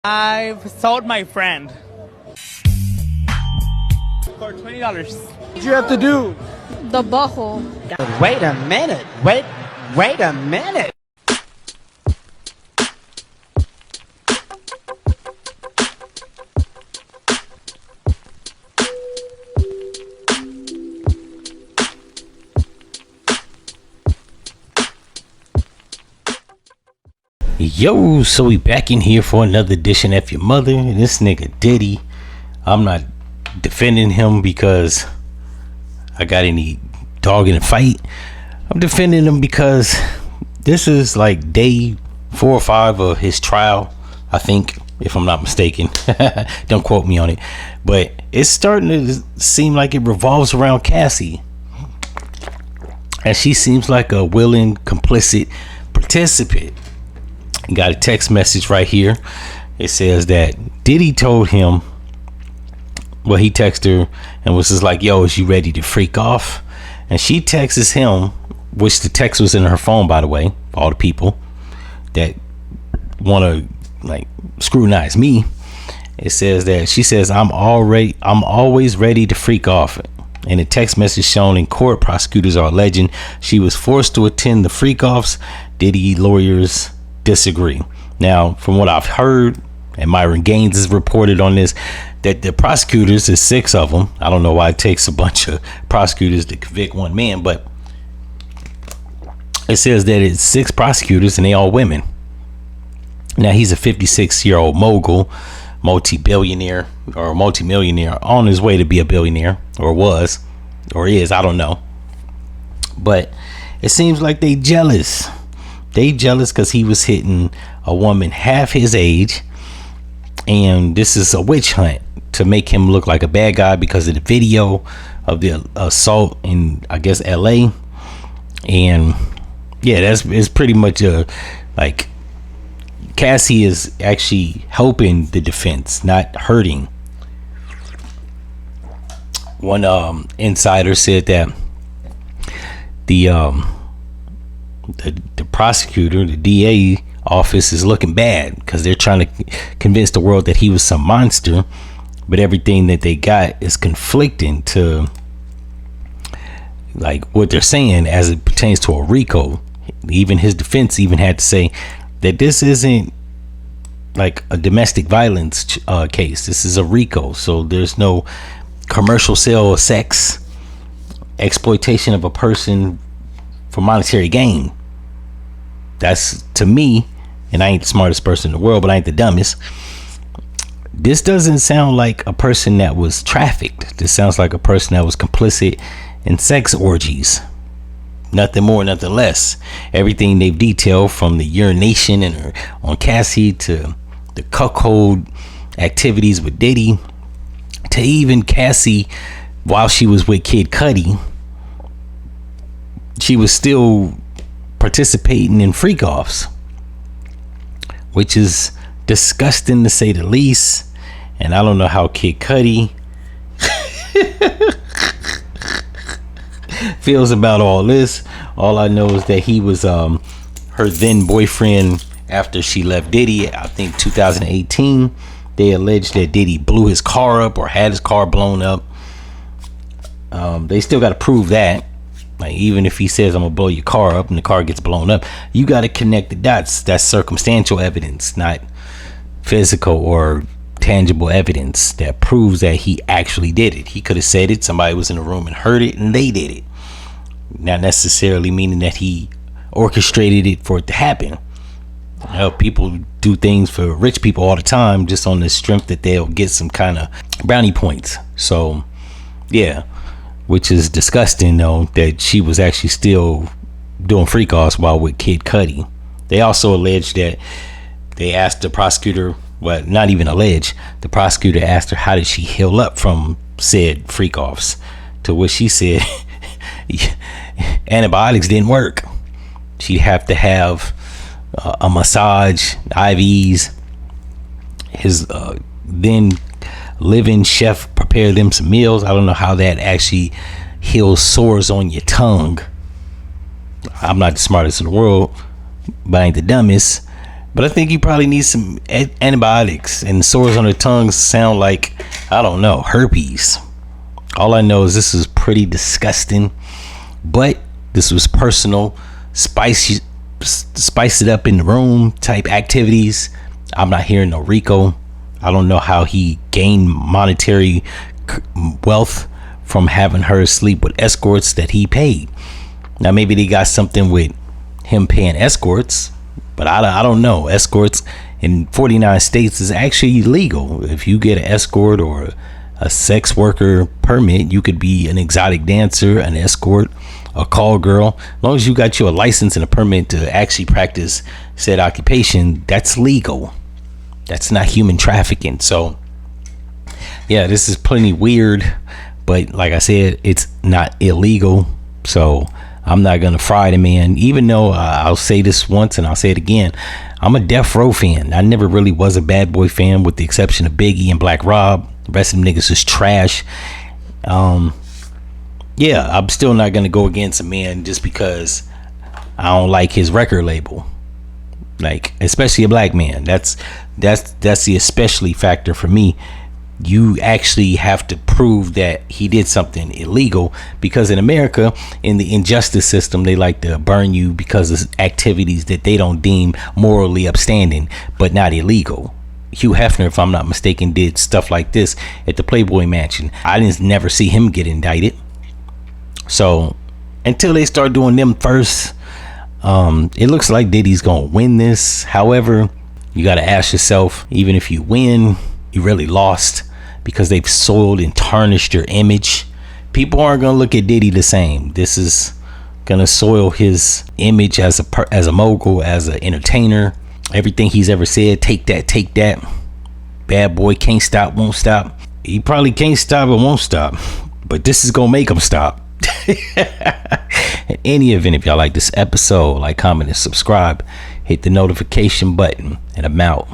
I've sold my friend for $20. What you have to do? The butthole. Wait a minute. Wait a minute. Yo, so we back in here for another edition of F-ya-Motha. This nigga Diddy, I'm not defending him because I got any dog in the fight. I'm defending him because this is like day 4 or 5 of his trial, I think, if I'm not mistaken. Don't quote me on it, but it's starting to seem like it revolves around Cassie, and she seems like a willing, complicit participant. Got a text message right here. It says that Diddy told him, well, he texted her and was just like, yo, is you ready to freak off? And she texts him, which the text was in her phone, by the way, for all the people that want to like scrutinize me. It says that she says, I'm always ready to freak off. In a text message shown in court, prosecutors are alleging she was forced to attend the freak offs. Diddy lawyers disagree. Now, from what I've heard, and Myron Gaines has reported on this, that the prosecutors, there's 6 of them. I don't know why it takes a bunch of prosecutors to convict one man, but it says that it's 6 prosecutors and they all women. Now, he's a 56-year-old mogul, multi-billionaire or multi-millionaire, on his way to be a billionaire, or was, or is, I don't know. But it seems like they jealous. They jealous because he was hitting a woman half his age, and this is a witch hunt to make him look like a bad guy because of the video of the assault in, I guess, LA. And yeah, it's pretty much like Cassie is actually helping the defense, not hurting. One insider said that the prosecutor, the DA office, is looking bad because they're trying to convince the world that he was some monster, but everything that they got is conflicting to like what they're saying as it pertains to a RICO. Even his defense even had to say that this isn't like a domestic violence case. This is a RICO, so there's no commercial sale of sex, exploitation of a person for monetary gain. That's, to me, and I ain't the smartest person in the world, but I ain't the dumbest, this doesn't sound like a person that was trafficked. This sounds like a person that was complicit in sex orgies. Nothing more, nothing less. Everything they've detailed, from the urination and on Cassie to the cuckold activities with Diddy, to even Cassie while she was with Kid Cudi, she was still participating in freak offs, which is disgusting to say the least. And I don't know how Kid Cudi feels about all this. All I know is that he was her then boyfriend after she left Diddy. I think 2018, they alleged that Diddy blew his car up or had his car blown up. They still got to prove that. Like, even if he says, I'm gonna blow your car up, and the car gets blown up, you got to connect the dots. That's circumstantial evidence, not physical or tangible evidence that proves that he actually did it. He could have said it, somebody was in the room and heard it, and they did it, not necessarily meaning that he orchestrated it for it to happen. You know, people do things for rich people all the time just on the strength that they'll get some kind of brownie points. So yeah, which is disgusting though, that she was actually still doing freak offs while with Kid Cudi. They also alleged that they asked the prosecutor, well, not even alleged, the prosecutor asked her how did she heal up from said freak offs, to which she said antibiotics didn't work. She'd have to have a massage, IVs. His then living chef prepared them some meals. I don't know how that actually heals sores on your tongue. I'm not the smartest in the world, but I ain't the dumbest. But I think he probably needs some antibiotics, and sores on the tongue sound like, I don't know, herpes. All I know is this is pretty disgusting, but this was personal, spice it up in the room type activities. I'm not hearing no Rico. I don't know how he gained monetary wealth from having her sleep with escorts that he paid. Now maybe they got something with him paying escorts, but I don't know. Escorts in 49 states is actually illegal. If you get an escort or a sex worker permit, you could be an exotic dancer, an escort, a call girl. As long as you got your license and a permit to actually practice said occupation, that's legal. That's not human trafficking. So yeah, this is plenty weird, but like I said, it's not illegal. So I'm not gonna fry the man, even though I'll say this once and I'll say it again. I'm a Death Row fan. I never really was a Bad Boy fan, with the exception of Biggie and Black Rob. The rest of them niggas is trash. Yeah, I'm still not gonna go against a man just because I don't like his record label. Like, especially a black man. That's the especially factor for me. You actually have to prove that he did something illegal, because in America, in the injustice system, they like to burn you because of activities that they don't deem morally upstanding but not illegal. Hugh Hefner, if I'm not mistaken, did stuff like this at the Playboy Mansion. I didn't never see him get indicted. So until they start doing them first, it looks like Diddy's gonna win this. However, you got to ask yourself, even if you win, you really lost, because they've soiled and tarnished your image. People aren't gonna look at Diddy the same. This is gonna soil his image as a mogul, as an entertainer. Everything he's ever said, take that. Bad boy, can't stop, won't stop. He probably can't stop and won't stop, but this is gonna make him stop. In any event, if y'all like this episode, like, comment, and subscribe. Hit the notification button, and I'm out.